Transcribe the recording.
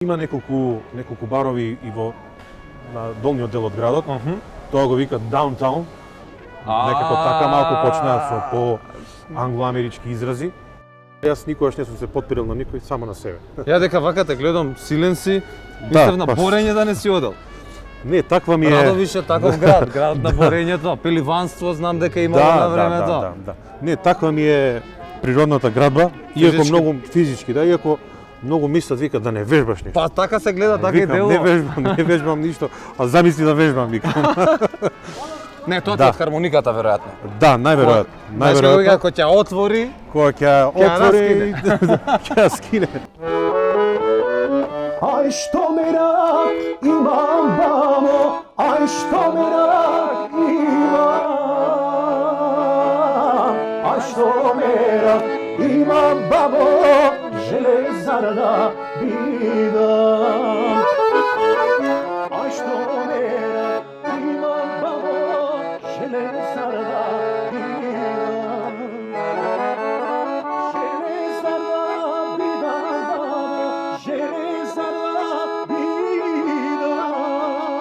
Има неколку барови и во на долниот дел од градот. Тоа го викат даунтаун. Некако така малку почнаа со по англоамерички изрази. Јас никогаш не сум се потпирал на никој, само на себе. Ја дека вака те гледам, силен си, мислев на борење да не си одел. Не, таква ми е. Радовише таков град, град на борењето, пеливанство знам дека имало на времето. Да. Не, таква ми е природната градба, иако многу физички, да, иако многу мислат викат да не вежбаш ништо. Па така се гледа, така и Викам, делува. не вежбам ништо, а замисли да вежбам, викам. Не, тоа ти од хармониката веројатно. Да, најверојатно. Значи кога ќе отвори, Кога ќе отвори, ќе ја скине. Aj što merak imam babo, aj što merak imam, aj što merak imam babo, železara da bida.